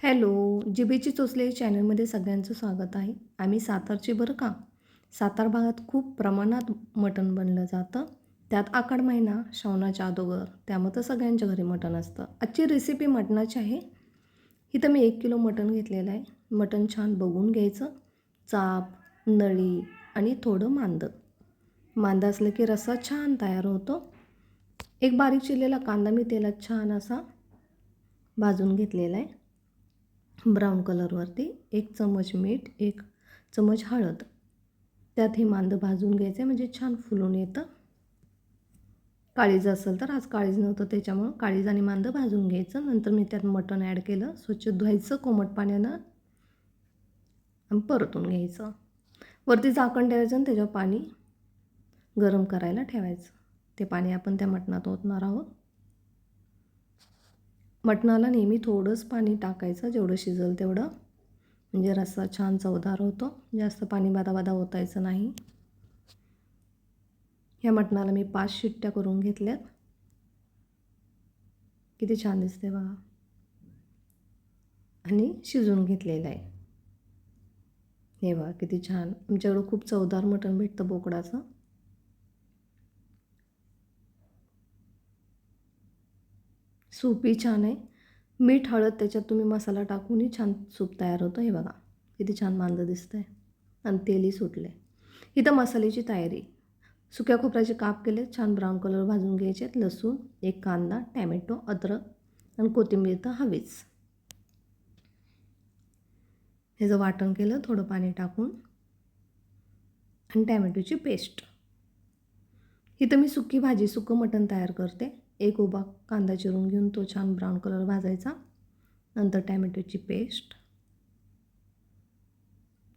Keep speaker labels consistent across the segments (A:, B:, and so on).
A: Hello, जिभेची चोचले या चॅनलमध्ये सगळ्यांचं स्वागत आहे. आम्ही सातारचे बरं का. सातार भागात खूप प्रमाणात मटण बनलं जातं. त्यात आखाड महिना श्रावणाच्या अगोदर, त्यामुळे तर सगळ्यांच्या घरी मटण असतं. आजची रेसिपी मटणाची आहे. इथं मी 1 किलो मटण घेतलेलं आहे. मटण छान बघून घ्यायचं. चाप, नळी आणि थोडं मांदं. मांदं असलं की रस्सा छान तयार होतो. एक बारीक चिरलेला कांदा मी तेलात छान असा भाजून घेतलेला आहे. ब्राऊन कलरवरती 1 चमच मीठ, 1 चमच हळद. त्यात हे मांदं भाजून घ्यायचं म्हणजे छान फुलून येतं. काळीज असेल तर, आज काळीज नव्हतं त्याच्यामुळं काळीज आणि मांदं भाजून घ्यायचं. नंतर मी त्यात मटण ॲड केलं. स्वच्छ धुवायचं कोमट पाण्यानं आणि परतून घ्यायचं. वरती झाकण ठेवायचं आणि त्याच्यावर पाणी गरम करायला ठेवायचं. ते पाणी आपण त्या मटणात ओतणार आहोत. मटणाला नेहमी थोडंच पाणी टाकायचं, जेवढं शिजेल तेवढं, म्हणजे रस्सा छान चवदार होतो. जास्त पाणी बादा ओतायचं नाही. ह्या मटणाला मी 5 शिट्ट्या करून घेतल्यात. किती छान दिसते बघा. आणि शिजवून घेतलेलं आहे. हे बघा किती छान. आमच्याकडं खूप चवदार मटण भेटतं बोकडाचं. सूपही छान आहे. मीठ, हळद त्याच्यात तुम्ही मसाला टाकूनही छान सूप तयार होतं. हे बघा किती छान मांदं दिसतंय आणि तेलही सुटले. इथं मसाल्याची तयारी. सुक्या खोबऱ्याचे काप केले, छान ब्राऊन कलर भाजून घ्यायचे. लसूण, 1 कांदा, टॅमॅटो, अद्रक आणि कोथिंबीर तर हवीच. ह्याचं वाटण केलं थोडं पाणी टाकून आणि टॅमॅटोची पेस्ट. इथं मी सुकी भाजी, सुकं मटण तयार करते. 1 उभा कांदा चिरून घेऊन तो छान ब्राऊन कलर भाजायचा. नंतर टॅमॅटोची पेस्ट,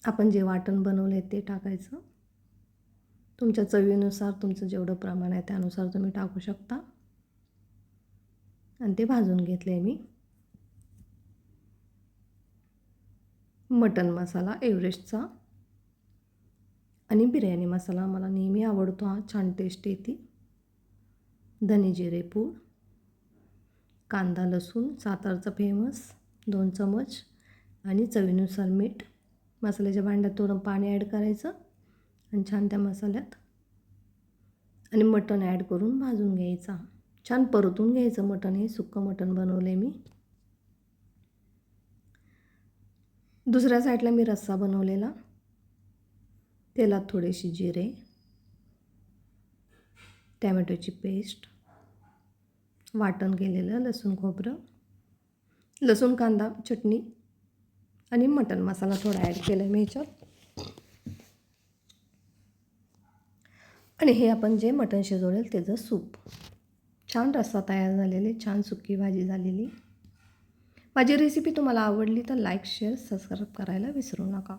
A: आपण जे वाटण बनवलं आहे ते टाकायचं. तुमच्या चवीनुसार तुमचं जेवढं प्रमाण आहे त्यानुसार तुम्ही टाकू शकता. आणि ते भाजून घेतले मी. मटण मसाला एव्हरेस्टचा आणि बिर्याणी मसाला मला नेहमी आवडतो. हा छान टेस्ट येते. धने जिरे पूड, कांदा लसूण सातारचा फेमस 2 चमच आणि चवीनुसार मीठ. मसाल्याच्या भांड्यात थोडं पाणी ॲड करायचं आणि छान त्या मसाल्यात आणि मटण ॲड करून भाजून घ्यायचा. छान परतून घ्यायचं मटण. हे सुक्कं मटण बनवलं आहे मी. दुसऱ्या साईडला मी रस्सा बनवलेला. तेलात थोडेसे जिरे, टॅमॅटोची पेस्ट, वाटण केलेलं लसूण खोबरं, लसूण कांदा चटणी आणि मटण मसाला थोडा ॲड केला आहे मी ह्याच्यात. आणि हे आपण जे मटण शिजवलेलं त्याचं सूप. छान रस्सा तयार झालेले, छान सुकी भाजी झालेली. माझी रेसिपी तुम्हाला आवडली तर लाईक, शेअर, सबस्क्राईब करायला विसरू नका.